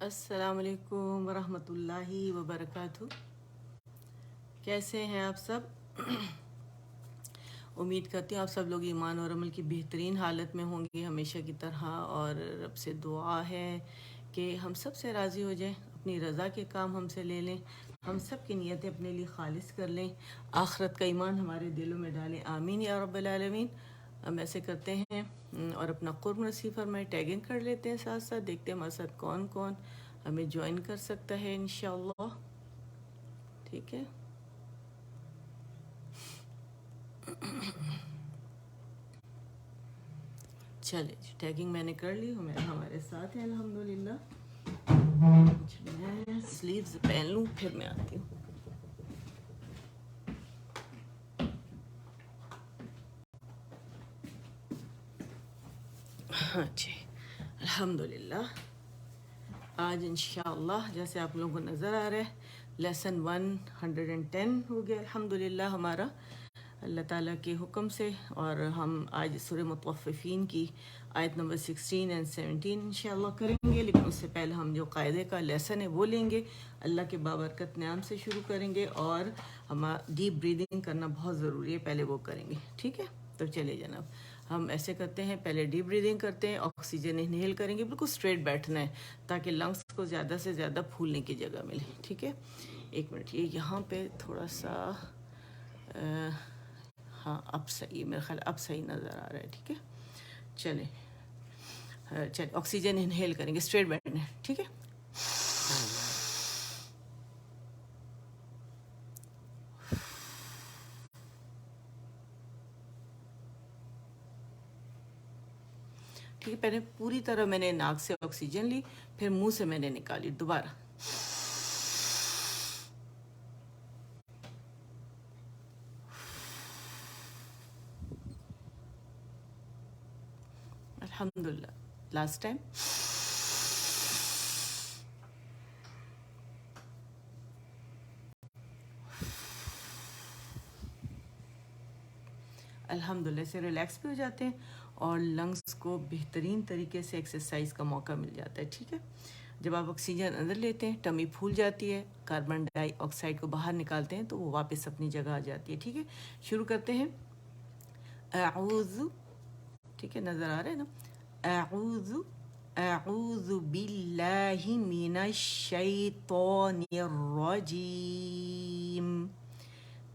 السلام علیکم ورحمۃ اللہ وبرکاتہ. کیسے ہیں آپ سب؟ امید کرتی ہوں آپ سب لوگ ایمان اور عمل کی بہترین حالت میں ہوں گے ہمیشہ کی طرح، اور رب سے دعا ہے کہ ہم سب سے راضی ہو جائیں، اپنی رضا کے کام ہم سے لے لیں، ہم سب کی نیتیں اپنے لیے خالص کر لیں، آخرت کا ایمان ہمارے دلوں میں ڈالیں. آمین یا رب العالمین. ہم ایسے کرتے ہیں اور اپنا قرب نصیب فرمائے. ٹیگنگ کر لیتے ہیں، ساتھ ساتھ دیکھتے ہیں ہمارے ساتھ کون کون ہمیں جوائن کر سکتا ہے انشاءاللہ. ٹھیک ہے، چلے جی، ٹیگنگ میں نے کر لی. ہمارے ساتھ ہیں الحمدللہ. میں سلیوز پہن لوں پھر میں آتی ہوں. ہاں جی، الحمدللہ. آج انشاءاللہ جیسے آپ لوگوں کو نظر آ رہا ہے لیسن 110 ہو گیا الحمدللہ ہمارا اللہ تعالیٰ کے حکم سے. اور ہم آج سورہ مطففین کی آیت نمبر 16 اور 17 انشاءاللہ کریں گے، لیکن اس سے پہلے ہم جو قاعدے کا لیسن ہے وہ لیں گے. اللہ کے بابرکت نام سے شروع کریں گے، اور ہم ڈیپ بریدنگ کرنا بہت ضروری ہے، پہلے وہ کریں گے. ٹھیک ہے، تو چلے جناب. ہم ایسے کرتے ہیں، پہلے ڈیپ بریدنگ کرتے ہیں، آکسیجن انہیل کریں گے. بالکل اسٹریٹ بیٹھنا ہے تاکہ لنگس کو زیادہ سے زیادہ پھولنے کی جگہ ملے. ٹھیک ہے، ایک منٹ. یہ یہاں پہ تھوڑا سا ہاں اب صحیح، میرا خیال اب صحیح نظر آ رہا ہے. ٹھیک ہے، چلیں چلیں آکسیجن انہیل کریں گے، اسٹریٹ بیٹھنا ہے. ٹھیک ہے. ٹھیک ہے، پہلے پوری طرح میں نے ناک سے آکسیجن لی، پھر منہ سے میں نے نکالی دوبارہ. الحمدللہ. Last time. الحمدللہ سے ریلیکس بھی ہو جاتے ہیں اور لنگس کو بہترین طریقے سے ایکسرسائز کا موقع مل جاتا ہے. ٹھیک ہے، جب آپ آکسیجن اندر لیتے ہیں ٹمی پھول جاتی ہے، کاربن ڈائی آکسائڈ کو باہر نکالتے ہیں تو وہ واپس اپنی جگہ آ جاتی ہے. ٹھیک ہے، شروع کرتے ہیں. اعوذ، ٹھیک ہے نظر آ رہا ہے نا. اعوذ اعوذ باللہ من الشیطان الرجیم،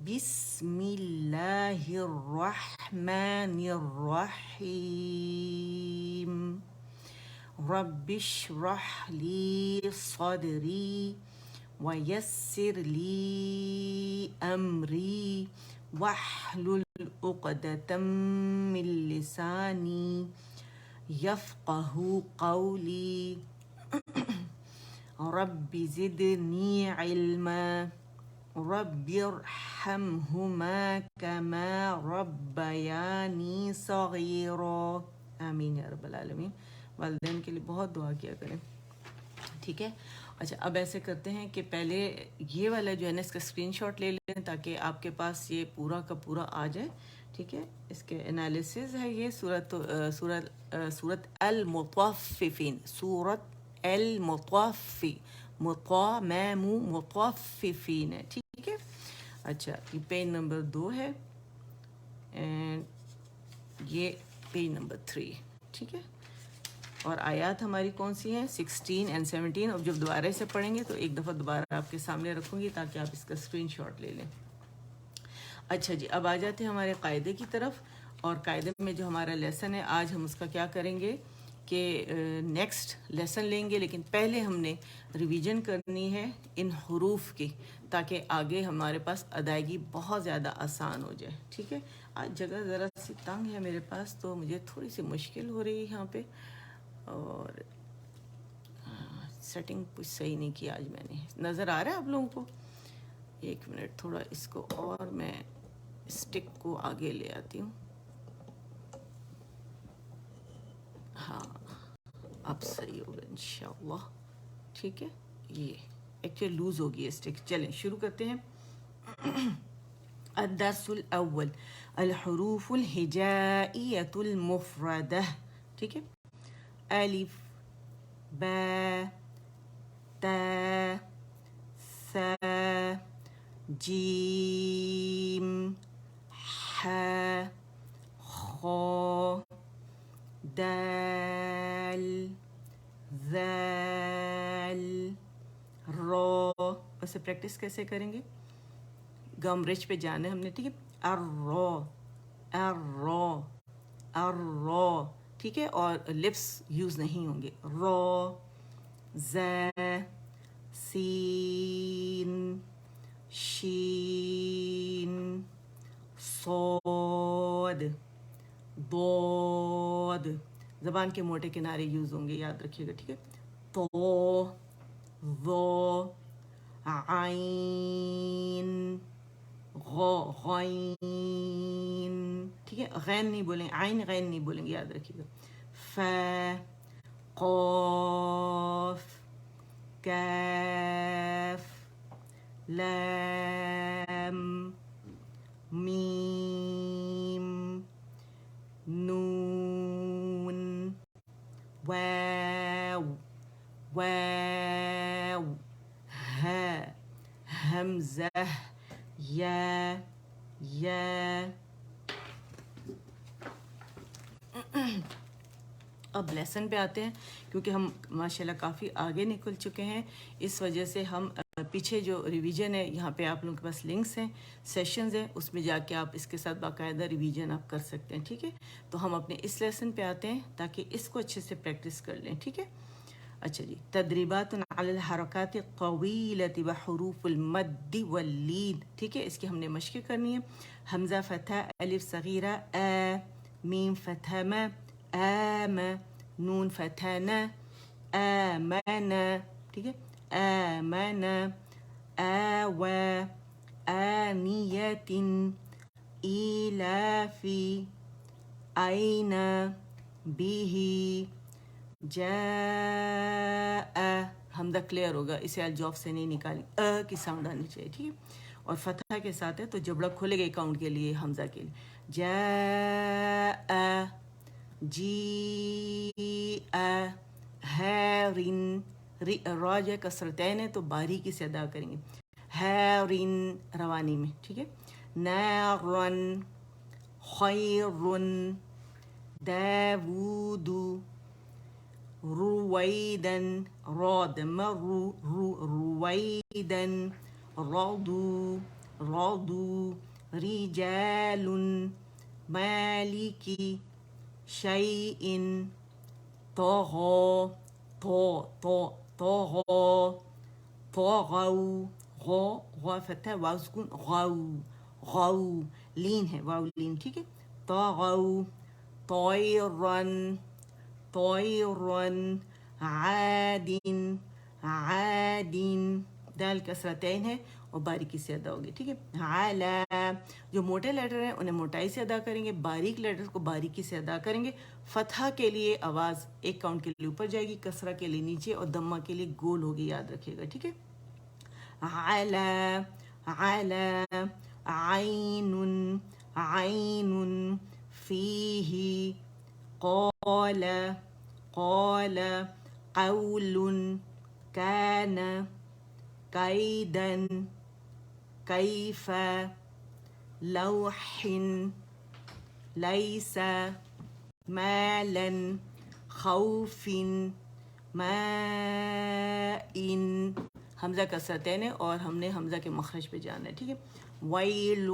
بسم اللہ الرحمن الرحیم، رب اشرح لی صدری ویسر لی امری واحلل عقدۃ من لسانی یفقہ قولی، رب زدنی علما، رب ارحمہما کما ربیانی صغیرا. آمین یا رب العالمین. والدین کے لیے بہت دعا کیا کریں. ٹھیک ہے، اچھا اب ایسے کرتے ہیں کہ پہلے یہ والا جو ہے نا اس کا اسکرین شاٹ لے لیں تاکہ آپ کے پاس یہ پورا کا پورا آ جائے. ٹھیک ہے، اس کے انالیسز ہے یہ سورت المطففین، سورت المطفی، مطففین ہے. ٹھیک ہے. اچھا، یہ پیج نمبر 2 ہے اینڈ یہ پیج نمبر 3. ٹھیک ہے، اور آیات ہماری کون سی ہیں؟ 16 اور 17. اب جب دوبارہ سے پڑھیں گے تو ایک دفعہ دوبارہ آپ کے سامنے رکھوں گی تاکہ آپ اس کا اسکرین شاٹ لے لیں. اچھا جی، اب آ جاتے ہیں ہمارے قاعدے کی طرف. اور قاعدے میں جو ہمارا لیسن ہے آج ہم اس کا کیا کریں گے کہ نیکسٹ لیسن لیں گے، لیکن پہلے ہم نے ریویژن کرنی ہے ان حروف کی تاکہ آگے ہمارے پاس ادائیگی بہت زیادہ آسان ہو جائے. ٹھیک ہے، آج جگہ ذرا سی تنگ ہے میرے پاس تو مجھے تھوڑی سی مشکل ہو رہی ہے یہاں پہ، اور سیٹنگ کچھ صحیح نہیں کی آج میں نے. نظر آ رہا ہے آپ لوگوں کو؟ ایک منٹ، تھوڑا اس کو اور میں اسٹک کو آگے لے آتی ہوں. ہاں اب صحیح ہوگا انشاءاللہ. ٹھیک ہے، یہ ایکچولی لوز ہوگی ہے اسٹک. چلیں شروع کرتے ہیں. الدرس الاول، الحروف الہجائیۃ المفردہ. ٹھیک ہے، الف، با، جیم ح خا دال ذال را. اسے پریکٹس کیسے کریں گے؟ گم رچ پہ جانا ہے ہم نے، ٹھیک ہے. الرا الرا الرا، ٹھیک ہے، اور لپس یوز نہیں ہوں گے. را ز سین شین صاد ضاد. زبان کے موٹے کنارے یوز ہوں گے، یاد رکھیے گا، ٹھیک ہے. تو ظا عین غین، ٹھیک ہے. غین نہیں بولیں، عین غین نہیں بولیں گے، یاد رکھیے گا. ف قاف کاف لام میم نون واو واو ها حمزہ یا یا. اب لیسن پہ آتے ہیں، کیونکہ ہم ماشاءاللہ کافی آگے نکل چکے ہیں، اس وجہ سے ہم پیچھے جو ریویژن ہے، یہاں پہ آپ لوگوں کے پاس لنکس ہیں، سیشنز ہیں، اس میں جا کے آپ اس کے ساتھ باقاعدہ ریویژن آپ کر سکتے ہیں، ٹھیک ہے. تو ہم اپنے اس لیسن پہ آتے ہیں تاکہ اس کو اچھے سے پریکٹس کر لیں، ٹھیک ہے. اچھا جی، تدریبات علی الحرکات الطویلۃ وحروف المد واللین، ٹھیک ہے. اس کی ہم نے مشق کرنی ہے. حمزہ فتح الف صغیرہ ا، میم فتح م، آم، نون فتح ن، آمن، ٹھیک ہے. آمن آوى آنية إيلاف أين به جاء. حمزہ کلیئر ہوگا، اسے الجوف سے نہیں نکالی، کی ساؤنڈ آنی چاہیے، ٹھیک ہے. اور فتح کے ساتھ ہے تو جبڑا کھولے گا اکاؤنٹ کے لیے، حمزہ کے لیے. جاء جیء ہارن، را جو ہے کسرتین ہے تو باریکی سے ادا کریں گے. ہارن روانی میں، ٹھیک ہے. نارن خیرن داود رویدن راد مرو رویدن رادو رادو رجال مالکی شیء طغى طغى طغوا غا فتح واو سکون غو لین ہے، واو لین، ٹھیک ہے. طغوا طیرن طیرن عاد عاد، دال کسرتین ہے اور باریکی سے ادا ہوگی، ٹھیک ہے. علی، جو موٹے لیٹر ہیں انہیں موٹائی سے ادا کریں گے، باریک لیٹر کو باریکی سے ادا کریں گے. فتحہ کے لیے آواز ایک کاؤنٹ کے لیے اوپر جائے گی، کسرہ کے لیے نیچے، اور دمہ کے لیے گول ہوگی، یاد رکھیے گا، ٹھیک ہے. علی علی عین عین فیہ قال قال قول کان قیدا کیف لوح لیس مالا خوف ماء. حمزہ کسرتین ہے اور ہم نے حمزہ کے مخرج پہ جانا ہے، ٹھیک ہے. ویل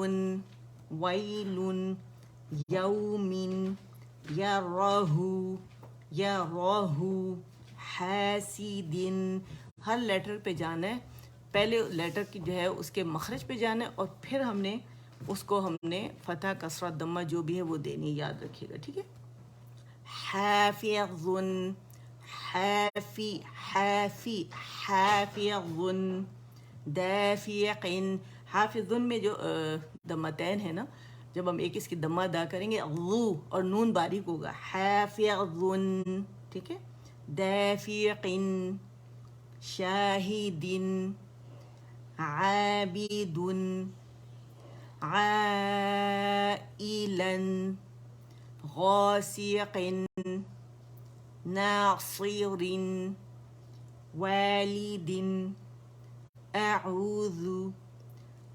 ویل یوم یرہ یرہ حاسد. ہر لیٹر پہ جانا ہے، پہلے لیٹر کی جو ہے اس کے مخرج پہ جانا ہے اور پھر ہم نے اس کو ہم نے فتح کسرہ دمہ جو بھی ہے وہ دینی، یاد رکھیے گا، ٹھیک ہے. حافظ حافی حافی حافظ دافق. حافظ میں جو دمتین ہے نا، جب ہم ایک اس کی دمہ ادا کریں گے غو اور نون باریک ہوگا. حافظ، ٹھیک ہے. دافق شاہد عابد عائلا غاسق ناصر والد اعوذ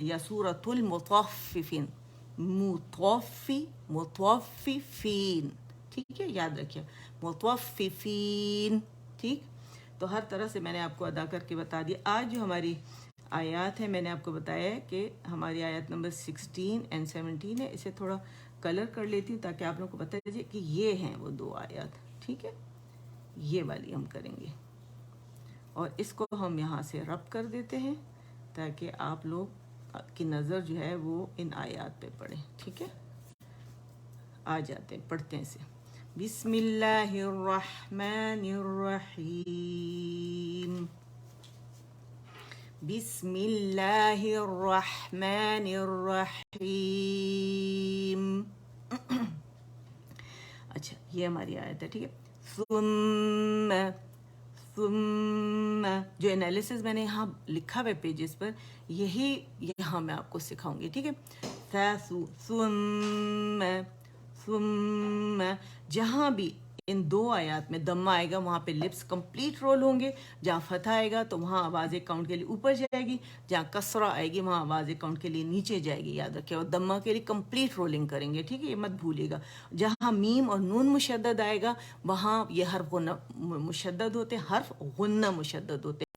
یا سورۃ المطففین، مطففین، ٹھیک ہے، یاد رکھیے مطففین، ٹھیک. تو ہر طرح سے میں نے آپ کو ادا کر کے بتا دیا. آج جو ہماری آیات ہیں میں نے آپ کو بتایا ہے کہ ہماری آیت نمبر 16 اینڈ 17 ہے. اسے تھوڑا کلر کر لیتی ہوں تاکہ آپ لوگوں کو بتا دیجیے کہ یہ ہیں وہ دو آیات، ٹھیک ہے. یہ والی ہم کریں گے اور اس کو ہم یہاں سے رب کر دیتے ہیں تاکہ آپ لوگ کی نظر جو ہے وہ ان آیات پہ پڑے، ٹھیک ہے. آ جاتے ہیں، پڑھتے ہیں اسے. بسم اللہ الرحمن الرحیم. بسم اللہ الرحمن الرحیم. اچھا یہ ہماری آیت ہے، ٹھیک ہے. ثم جو انالیسز میں نے یہاں لکھا ہوئے پیجز پر، یہی یہاں میں آپ کو سکھاؤں گی، ٹھیک ہے. ثم جہاں بھی ان دو آیات میں دمہ آئے گا وہاں پہ لپس کمپلیٹ رول ہوں گے. جہاں فتح آئے گا تو وہاں آواز کاؤنٹ کے لیے اوپر جائے گی، جہاں کسرہ آئے گی وہاں آواز کاؤنٹ کے لیے نیچے جائے گی، یاد رکھیں. اور دمہ کے لیے کمپلیٹ رولنگ کریں گے، ٹھیک ہے، یہ مت بھولیے گا. جہاں میم اور نون مشدد آئے گا وہاں یہ حرف غنہ مشدد ہوتے ہیں، حرف غنہ مشدد ہوتے ہیں.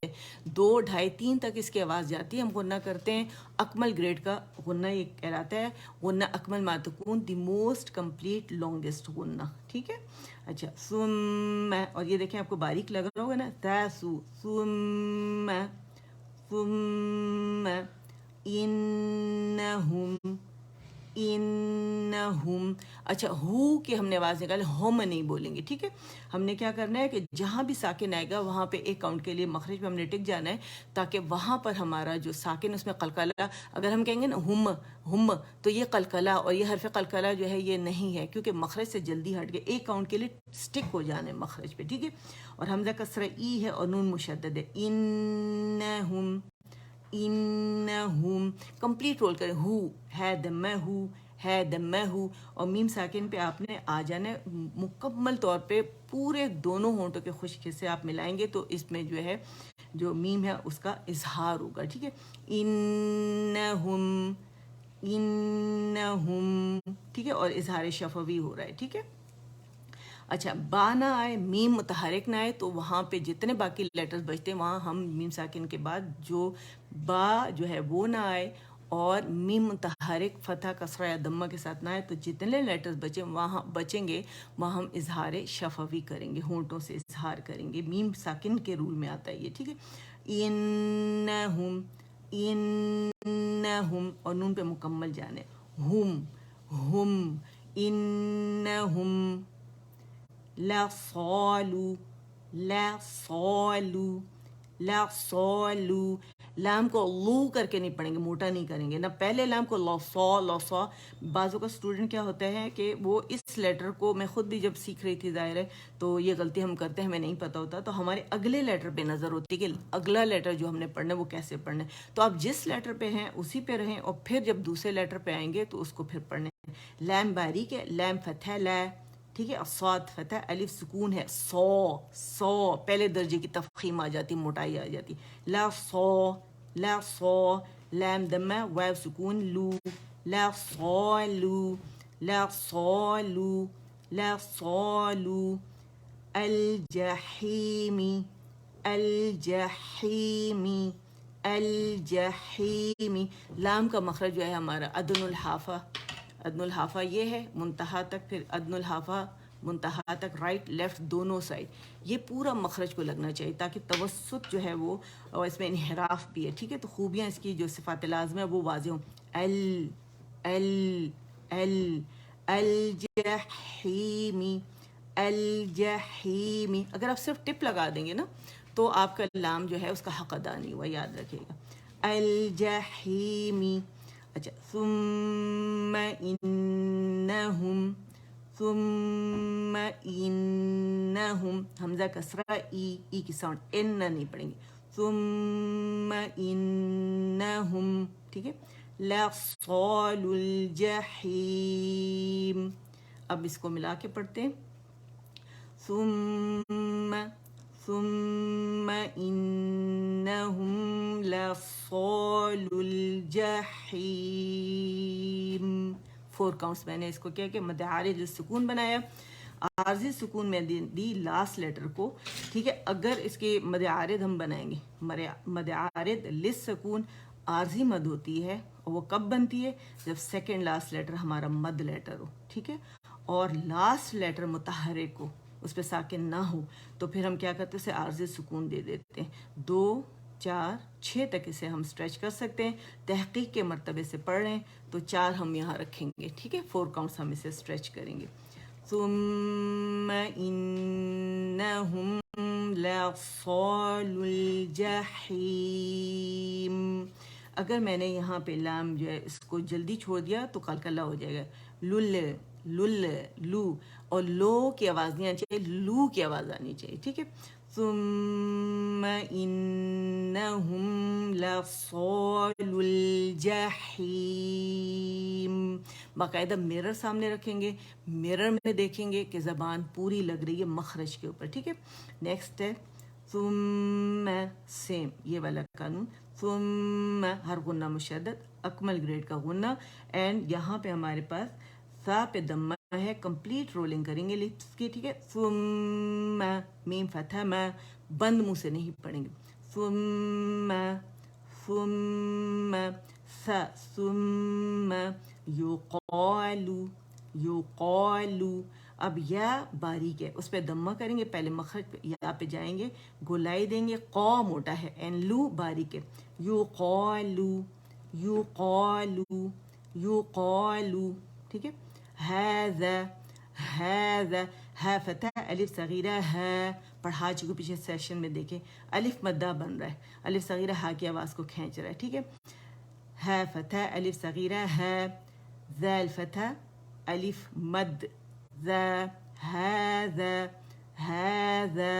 2 2.5 3 تک اس کی آواز جاتی ہے، ہم غنہ کرتے ہیں. اکمل گریڈ کا غنہ یہ کہلاتا ہے. غنہ اکمل ما تکون، دی موسٹ کمپلیٹ لانگسٹ غنہ، ٹھیک ہے. اچھا ثم، اور یہ دیکھیں آپ کو باریک لگ رہا ہوگا نا، ثم انہم. اچھا ہو کہ ہم نے آواز نکالے، ہم نہیں بولیں گے، ٹھیک ہے. ہم نے کیا کرنا ہے کہ جہاں بھی ساکن آئے گا وہاں پہ ایک کاؤنٹ کے لیے مخرج پہ ہم نے ٹک جانا ہے تاکہ وہاں پر ہمارا جو ساکن اس میں قلقلہ، اگر ہم کہیں گے نا ہم تو یہ قلقلہ اور یہ حرف قلقلہ جو ہے یہ نہیں ہے، کیونکہ مخرج سے جلدی ہٹ گئے، ایک کاؤنٹ کے لیے سٹک ہو جانا ہے مخرج پہ، ٹھیک ہے. اور حمزہ کسرہ ای ہے اور نون مشدد ہے. انہم کمپلیٹ رول کریں. ہو ہے دمہ، ہو ہے دمہ، ہو. اور میم ساکن پہ آپ نے آ جانا ہے مکمل طور پہ، پورے دونوں ہونٹوں کے خشکی سے آپ ملائیں گے تو اس میں جو ہے جو میم ہے اس کا اظہار ہوگا، ٹھیک ہے. انہم، ٹھیک ہے، اور اظہار شفوی ہو رہا ہے، ٹھیک ہے. اچھا با نہ آئے، میم متحرک نہ آئے تو وہاں پہ جتنے باقی لیٹرز بچتے ہیں وہاں ہم میم ساکن کے بعد جو با جو ہے وہ نہ آئے اور میم متحرک فتح کسرہ یا دمہ کے ساتھ نہ آئے تو جتنے لیٹرز بچیں گے وہاں ہم اظہار شفوی کریں گے، ہونٹوں سے اظہار کریں گے. میم ساکن کے رول میں آتا ہے یہ، ٹھیک ہے. انہم اور نون پہ مکمل جانے، ہم انہم لصالو، لصالو. لام کو لو کر کے نہیں پڑھیں گے، موٹا نہیں کریں گے، نہ پہلے لام کو لصا. بعضوں کا اسٹوڈنٹ کیا ہوتا ہے کہ وہ اس لیٹر کو، میں خود بھی جب سیکھ رہی تھی ظاہر ہے تو یہ غلطی ہم کرتے ہیں، ہمیں نہیں پتہ ہوتا، تو ہمارے اگلے لیٹر پہ نظر ہوتی ہے کہ اگلا لیٹر جو ہم نے پڑھنا ہے وہ کیسے پڑھنا ہے. تو آپ جس لیٹر پہ ہیں اسی پہ رہیں اور پھر جب دوسرے لیٹر پہ آئیں گے تو اس کو پھر پڑھنے. لام باریک ہے، لام فتح لا، ٹھیک ہے. صاد فتح، الف سکون ہے، سو پہلے درجے کی تفخیم آ جاتی، موٹائی آ جاتی. لا سو، لام دمہ، واو سکون، لو، لا صالو. الجحیمی. لام کا مخرج جو ہے ہمارا ادن الحافہ یہ ہے منتہا تک، پھر ادن الحافہ منتہا تک، رائٹ لیفٹ دونوں سائڈ یہ پورا مخرج کو لگنا چاہیے تاکہ توسط جو ہے وہ، اور اس میں انحراف بھی ہے، ٹھیک ہے. تو خوبیاں اس کی جو صفات لازمہ ہے وہ واضح ہوں. الجحیمی. اگر آپ صرف ٹپ لگا دیں گے نا تو آپ کا لام جو ہے اس کا حق ادا نہیں ہوا، یاد رکھیے گا. الجحیمی. اچھا ثم انہم حمزہ کسرہ ای کی ساؤنڈ ان نہیں پڑیں گے. ثم انہم، ٹھیک ہے. لصال الجحیم. اب اس کو ملا کے پڑھتے ہیں. ثم انہم لصال الجحیم. 4 کاؤنٹس میں نے اس کو کیا کہ مد عارض السکون بنایا. عارضی سکون میں دی لاسٹ لیٹر کو. ٹھیک ہے, اگر اس کے مد عارض ہم بنائیں گے, مد عارض للسکون عارضی مد ہوتی ہے, اور وہ کب بنتی ہے؟ جب سیکنڈ لاسٹ لیٹر ہمارا مد لیٹر ہو. ٹھیک ہے, اور لاسٹ لیٹر متحرک ہو, اس پہ ساکن نہ ہو, تو پھر ہم کیا کرتے ہیں, اسے عارضی سکون دے دیتے ہیں. 2 4 6 تک اسے ہم سٹریچ کر سکتے ہیں. تحقیق کے مرتبے سے پڑھ رہے ہیں تو 4 ہم یہاں رکھیں گے. ٹھیک ہے, 4 کاؤنٹس ہم اسے سٹریچ کریں گے. ثم انہم لصال الجحیم. اگر میں نے یہاں پہ لام جو ہے اس کو جلدی چھوڑ دیا تو قلقلہ ہو جائے گا. لل لل لو, اور لو کی آواز نہیں آنی چاہیے, لو کی آواز آنی چاہیے. ٹھیک ہے, ثم انہم لصال الجحیم. باقاعدہ مرر سامنے رکھیں گے, مرر میں دیکھیں گے کہ زبان پوری لگ رہی ہے مخرج کے اوپر. ٹھیک ہے, نیکسٹ ہے ثم, سیم یہ والا قانون. ثم ہر غنہ مشدد, اکمل گریڈ کا غنہ, اینڈ یہاں پہ ہمارے پاس سا پہ دمہ ہے, کمپلیٹ رولنگ کریں گے لپس کی. ٹھیک ہے, ثم میم فتح میں, بند منہ سے نہیں پڑھیں گے. ثم ثم سا, ثم یقالو یقالو. اب یا باریک ہے, اس پہ دمہ کریں گے, پہلے مخرج پہ یا پہ جائیں گے, گولائی دیں گے, قا موٹا ہے اینڈ لو باریک ہے. یقالو یقالو یقالو. ٹھیک ہے, هذا هذا, ہے فتح, الف صغیرہ ہے, پڑھا چکے پیچھے سیشن میں دیکھیں, الف مدہ بن رہا ہے, الف صغیرہ ہا کی آواز کو کھینچ رہا ہے. ٹھیک ہے, ہے فتح, الف صغیرہ ہے, ذال فتح, الف مد, ذا, هذا هذا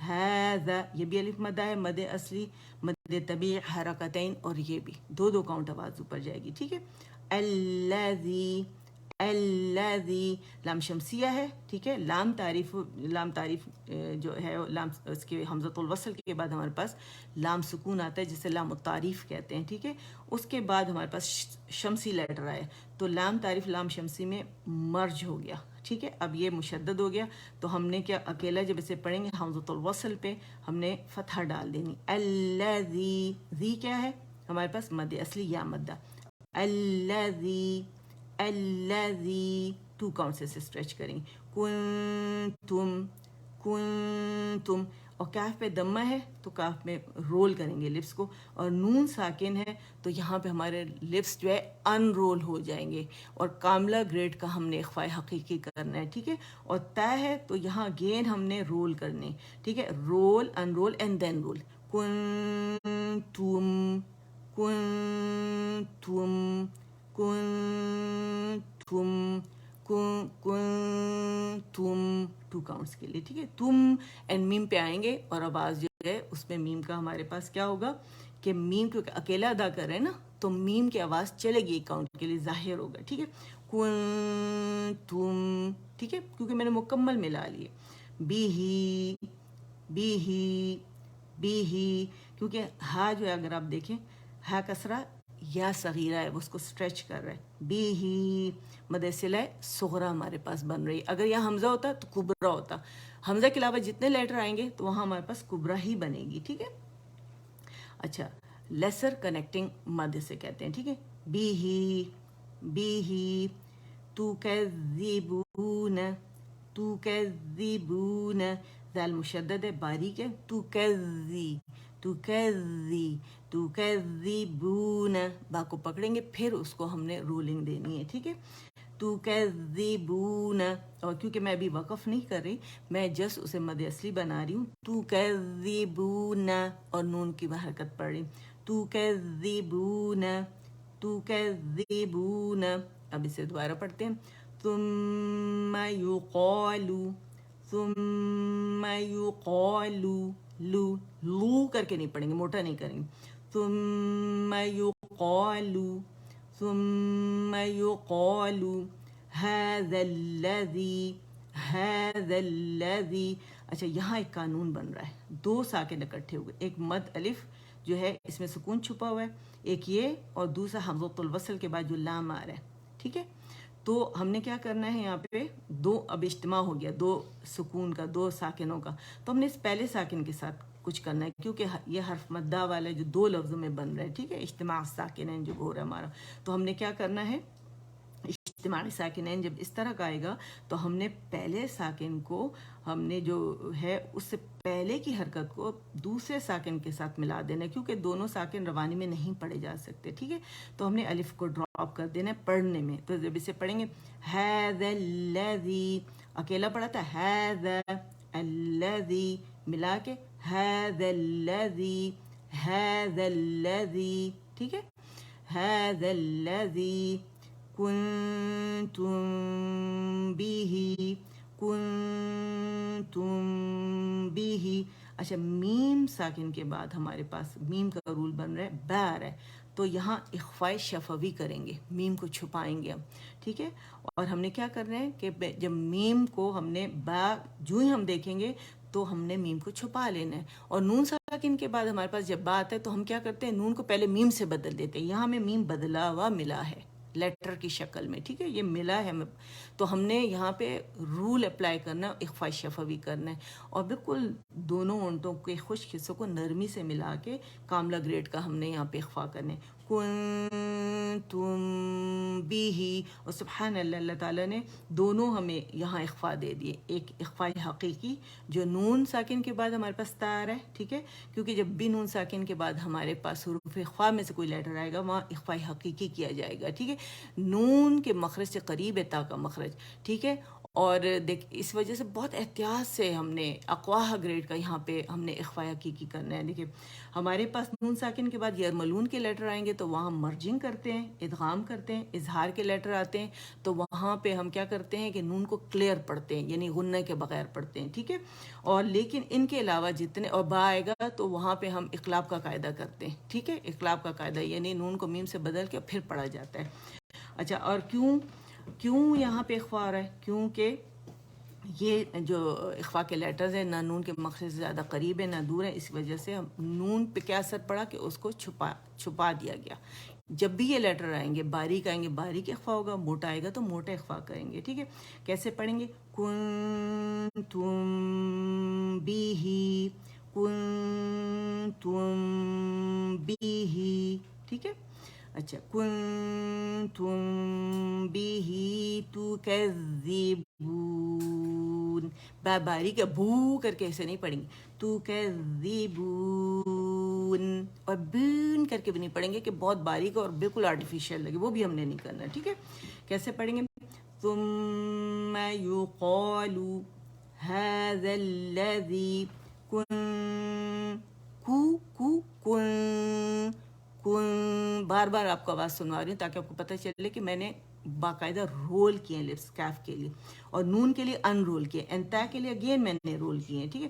هذا, یہ بھی الف مدہ ہے, مد اصلی, مد طبیعی, حرکتین, اور یہ بھی 2 کاؤنٹ آواز اوپر جائے گی. ٹھیک ہے, الذی الذی, لام شمسیہ ہے. ٹھیک ہے, لام تعریف جو ہے لام, اس کے حمزۃ الوصل کے بعد ہمارے پاس لام سکون آتا ہے جسے لام التعریف کہتے ہیں. ٹھیک ہے, اس کے بعد ہمارے پاس شمسی لیٹر آئے تو لام تعریف لام شمسی میں مرج ہو گیا. ٹھیک ہے, اب یہ مشدد ہو گیا تو ہم نے کیا, اکیلا جب اسے پڑھیں گے حمزۃ الوصل پہ ہم نے فتحہ ڈال دینی. الذی, ذی کیا ہے ہمارے پاس, مد اصلی یا مدہ. الذی الذی, 2 کاؤنٹ سے اسٹریچ کریں گے. کنتم کنتم, اور کاف پہ دمہ ہے تو کاف میں رول کریں گے لپس کو, اور نون ساکن ہے تو یہاں پہ ہمارے لپس جو ہے ان رول ہو جائیں گے, اور کاملہ گریڈ کا ہم نے اخفاء حقیقی کرنا ہے. ٹھیک ہے, اور تا ہے تو یہاں گین ہم نے رول کرنے. ٹھیک ہے, roll in roll and then roll. کنتم کنتم کنتم کنتم, 2 کاؤنٹس کے لیے. ٹھیک ہے, تم اینڈ میم پہ آئیں گے, اور آواز جو ہے اس میں میم کا ہمارے پاس کیا ہوگا کہ میم کیونکہ اکیلا ادا کر رہے ہیں نا تو میم کی آواز چلے گی 1 کاؤنٹ کے لیے, ظاہر ہوگا. ٹھیک ہے, کنتم. ٹھیک ہے, کیونکہ میں نے مکمل ملا لیے. بیہی بیہی بیہی, کیونکہ ہا جو ہے اگر آپ دیکھیں ہا کسرہ یا صغیرہ ہے, وہ اس کو سٹریچ کر رہا ہے. بیہی مد صلہ صغرا ہمارے پاس بن رہی ہے. اگر یہاں حمزہ ہوتا تو کبرا ہوتا, حمزہ کے علاوہ جتنے لیٹر آئیں گے تو وہاں ہمارے پاس کبرا ہی بنے گی. ٹھیک ہے, اچھا, لیسر کنیکٹنگ مد سے کہتے ہیں. ٹھیک ہے, بیہی بیہی, تکذبون تکذبون, ذال مشدد ہے, باریک ہے, تکذی تکذی تکذبون, با کو پکڑیں گے پھر اس کو ہم نے رولنگ دینی ہے. ٹھیک ہے, تکذبون, اور کیونکہ میں ابھی وقف نہیں کر رہی, میں جسٹ اسے مد اصلی بنا رہی ہوں. تکذبون, اور نون کی حرکت پڑھ رہی ہوں. تکذبون تکذبون, اب اسے دوبارہ پڑھتے ہیں. ثم یقالو ثم یقالو, لو کر کے نہیں پڑھیں گے, موٹا نہیں کریں گے. ثم یقالو ثم یقالو هذا الذی هذا الذی, اچھا یہاں ایک قانون بن رہا ہے، دو ساکن اکٹھے ہوئے، ایک مد الف جو ہے اس میں سکون چھپا ہوا ہے، ایک یہ، اور دوسرا حمزۃ الوصل کے بعد جو لام آ رہا ہے، ٹھیک ہے؟ تو ہم نے کیا کرنا ہے یہاں پہ دو، اب اجتماع ہو گیا دو سکون کا، دو ساکنوں کا، تو ہم نے اس پہلے ساکن کے ساتھ کچھ کرنا ہے، کیونکہ یہ حرف مدہ والا جو دو لفظوں میں بن رہا ہے، ٹھیک ہے، اجتماع ساکنین جو ہو رہا ہے ہمارا، تو ہم نے کیا کرنا ہے، اجتماعی ساکنین جب اس طرح کا آئے گا تو ہم نے پہلے ساکن کو، ہم نے جو ہے اس سے پہلے کی حرکت کو دوسرے ساکن کے ساتھ ملا دینا ہے، کیونکہ دونوں ساکن روانی میں نہیں پڑھے جا سکتے، ٹھیک ہے؟ تو ہم نے الف کو ڈراپ کر دینا ہے پڑھنے میں، تو جب اسے پڑھیں گے هذا الذی، اکیلا پڑھا تھا هذا الذی، ملا کے هذا الذی، هذا الذی، ٹھیک ہے؟ هذا الذی کنتم به، کنتم به۔ اچھا میم ساکن کے بعد ہمارے پاس میم کا رول بن رہا ہے، با آ رہا ہے، تو یہاں اخفاء شفوی کریں گے، میم کو چھپائیں گے ہم، ٹھیک ہے؟ اور ہم نے کیا کرنا ہے کہ جب میم کو ہم نے با جو ہی ہم دیکھیں گے تو ہم نے میم کو چھپا لینا ہے، اور نون ساکن کے بعد ہمارے پاس جب با آتا ہے تو ہم کیا کرتے ہیں، نون کو پہلے میم سے بدل دیتے ہیں، یہاں میں میم بدلا ہوا ملا ہے لیٹر کی شکل میں، ٹھیک ہے، یہ ملا ہے، تو ہم نے یہاں پہ رول اپلائی کرنا ہے، اخفاء شفوی کرنا ہے، اور بالکل دونوں اونٹوں کے خشک حصوں کو نرمی سے ملا کے کاملہ گریڈ کا ہم نے یہاں پہ اخفاء کرنے، کنتم بیہی، اور سبحان اللہ، اللہ تعالیٰ نے دونوں ہمیں یہاں اخفاء دے دیے، ایک اخفاء حقیقی جو نون ساکن کے بعد ہمارے پاس تا آ رہا ہے، ٹھیک ہے، کیونکہ جب بھی نون ساکن کے بعد ہمارے پاس حروف اخفاء میں سے کوئی لیٹر آئے گا وہاں اخفاء حقیقی کیا جائے گا، ٹھیک ہے، نون کے مخرج سے قریب ہے تا کا مخرج، ٹھیک ہے، اور دیکھ اس وجہ سے بہت احتیاط سے ہم نے اقواہ گریڈ کا یہاں پہ ہم نے اخفاء حقیقی کرنا ہے۔ دیکھیں ہمارے پاس نون ساکن کے بعد یرملون کے لیٹر آئیں گے تو وہاں مرجنگ کرتے ہیں، ادغام کرتے ہیں، اظہار کے لیٹر آتے ہیں تو وہاں پہ ہم کیا کرتے ہیں کہ نون کو کلیئر پڑھتے ہیں، یعنی غنہ کے بغیر پڑھتے ہیں، ٹھیک ہے، اور لیکن ان کے علاوہ جتنے، اور با آئے گا تو وہاں پہ ہم اقلاب کا قاعدہ کرتے ہیں، ٹھیک ہے، اقلاب کا قاعدہ یعنی نون کو میم سے بدل کے پھر پڑھا جاتا ہے۔ اچھا اور کیوں یہاں پہ اخفاء آ رہا ہے، کیونکہ یہ جو اخفاء کے لیٹرز ہیں نہ نون کے مقصد سے زیادہ قریب ہے نہ دور ہے، اس وجہ سے ہم نون پہ کیا اثر پڑا کہ اس کو چھپا دیا گیا۔ جب بھی یہ لیٹر آئیں گے باریک آئیں گے باریک اخفاء ہوگا، موٹا آئے گا تو موٹا اخفاء کریں گے، ٹھیک ہے؟ کیسے پڑھیں گے، کنتم بیہی، کنتم بیہی، ٹھیک ہے؟ اچھا کنتم بیہی تکذبون، باریک ہے، بو کر کے ایسے نہیں پڑھیں گے، تکذبون، اور بین کر کے بھی نہیں پڑھیں گے کہ بہت باریک اور بالکل آرٹیفیشیل لگے، وہ بھی ہم نے نہیں کرنا، ٹھیک ہے؟ کیسے پڑھیں گے، ثم یقال هذا الذی بار بار آپ کو آواز سنوا رہی ہوں تاکہ آپ کو پتہ چلے کہ میں نے باقاعدہ رول کیے ہیں لپس، کیف کے لیے، اور نون کے لیے ان رول کیے، انتا کے لیے اگین میں نے رول کیے ہیں، ٹھیک ہے؟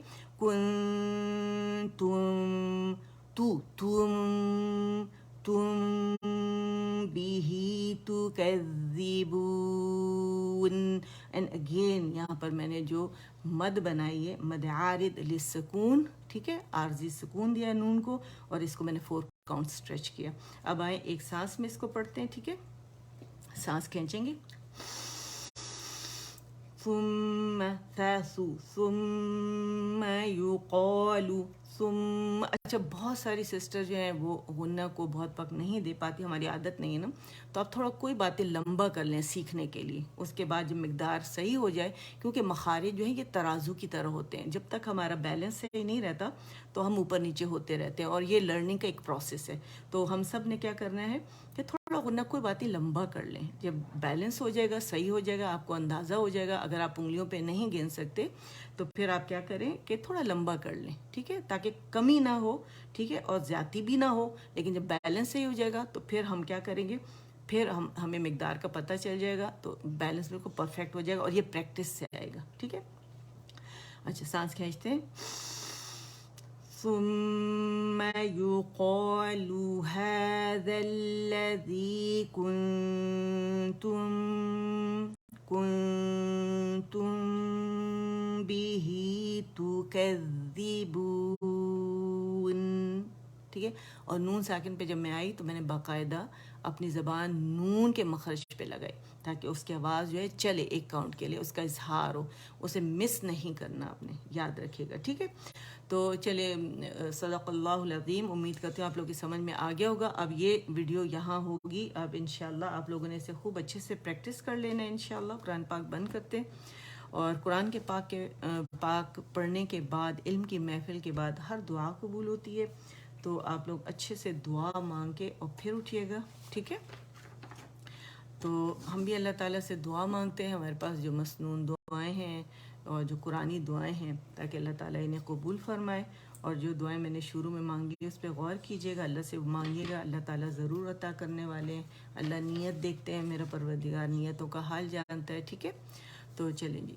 تم بیہی تکذبون، اینڈ اگین یہاں پر میں نے جو مد بنائی ہے مد عارض للسکون، ٹھیک ہے، عارضی سکون دیا نون کو، اور اس کو میں نے 4 کاؤنٹ سٹریچ کیا۔ اب آئیں ایک سانس میں اس کو پڑھتے ہیں، ٹھیک ہے، سانس کھینچیں گے، ثم ثم یقال ثم، اچھا بہت ساری سسٹر جو ہیں وہ غنہ کو بہت وقت نہیں دے پاتی، ہماری عادت نہیں ہے نا، تو آپ تھوڑا کوئی باتیں لمبا کر لیں سیکھنے کے لیے، اس کے بعد جب مقدار صحیح ہو جائے، کیونکہ مخارج جو ہیں یہ ترازو کی طرح ہوتے ہیں، جب تک ہمارا بیلنس صحیح نہیں رہتا تو ہم اوپر نیچے ہوتے رہتے ہیں، اور یہ لرننگ کا ایک پروسیس ہے، تو ہم سب نے کیا کرنا ہے کہ تھوڑا غنہ کوئی باتیں لمبا کر لیں، جب بیلنس ہو جائے گا صحیح ہو جائے گا آپ کو اندازہ ہو جائے گا، اگر آپ انگلیوں پہ نہیں گن سکتے تو پھر آپ کیا کریں کہ تھوڑا لمبا کر لیں، ٹھیک ہے، تاکہ کمی نہ ہو، ٹھیک ہے، اور زیادتی بھی نہ ہو، لیکن جب بیلنس صحیح ہو جائے گا تو پھر ہم کیا کریں گے، پھر ہمیں مقدار کا پتہ چل جائے گا تو بیلنس بالکل پرفیکٹ ہو جائے گا، اور یہ پریکٹس سے آئے گا، ٹھیک ہے؟ اچھا سانس کھینچتے ہیں، ثم يقال هذا الذي كنتم به تکذبون. ٹھیک ہے. اور نون ساکن پہ جب میں آئی تو میں نے باقاعدہ اپنی زبان نون کے مخرج پہ لگائی تاکہ اس کی آواز جو ہے چلے ایک کاؤنٹ کے لیے، اس کا اظہار ہو، اسے مس نہیں کرنا، آپ نے یاد رکھیے گا. ٹھیک ہے. تو چلے صدق اللہ العظیم. امید کرتی ہوں آپ لوگوں کی سمجھ میں آ گیا ہوگا. اب یہ ویڈیو یہاں ہوگی. اب انشاءاللہ آپ لوگوں نے اسے خوب اچھے سے پریکٹس کر لینا ہے انشاءاللہ. قرآن پاک بند کرتے ہیں، اور قرآن کے پاک پڑھنے کے بعد، علم کی محفل کے بعد ہر دعا قبول ہوتی ہے. تو آپ لوگ اچھے سے دعا مانگ کے اور پھر اٹھیے گا. ٹھیک ہے. تو ہم بھی اللہ تعالیٰ سے دعا مانگتے ہیں، ہمارے پاس جو مسنون دعائیں ہیں اور جو قرآنی دعائیں ہیں، تاکہ اللہ تعالیٰ انہیں قبول فرمائے. اور جو دعائیں میں نے شروع میں مانگی اس پہ غور کیجیے گا، اللہ سے مانگیے گا. اللہ تعالیٰ ضرور عطا کرنے والے ہیں. اللہ نیت دیکھتے ہیں، میرا پروردگار نیتوں کا حال جانتا ہے. ٹھیک ہے. تو چلیں جی.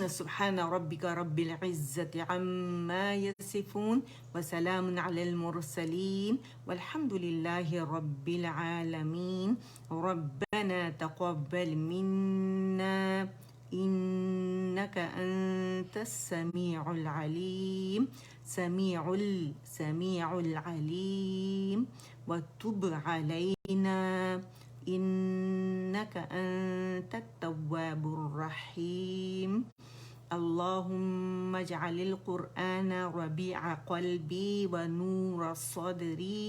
سبحان ربک رب العزت عما یصفون وسلام علی المرسلین والحمد للہ رب العالمین. ربنا تقبل منا انك انت السميع العليم سميع العليم وتب علينا انك انت التواب الرحيم. اللهم اجعل القرآن ربيع قلبي ونور صدري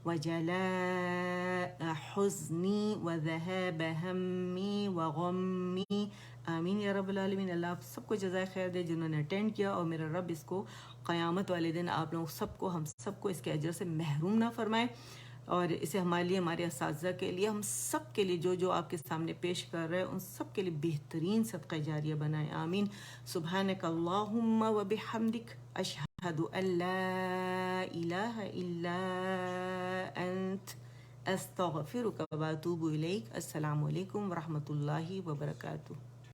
وجلاء حزنی وذهاب ہمی وغمی. آمین یا رب العالمین. اللہ آپ سب کو جزائے خیر دے جنہوں نے اٹینڈ کیا، اور میرا رب اس کو قیامت والے دن آپ لوگ سب کو، ہم سب کو اس کے اجر سے محروم نہ فرمائے، اور اسے ہمارے لیے، ہمارے اساتذہ کے لیے، ہم سب کے لیے جو آپ کے سامنے پیش کر رہے ہیں ان سب کے لیے بہترین صدقہ جاریہ بنائے. آمین. سبحانک اللہم و بحمدک اشہد ان لا الہ الا انت استغفرک و اتوب الیک. السلام علیکم ورحمۃ اللہ وبرکاتہ.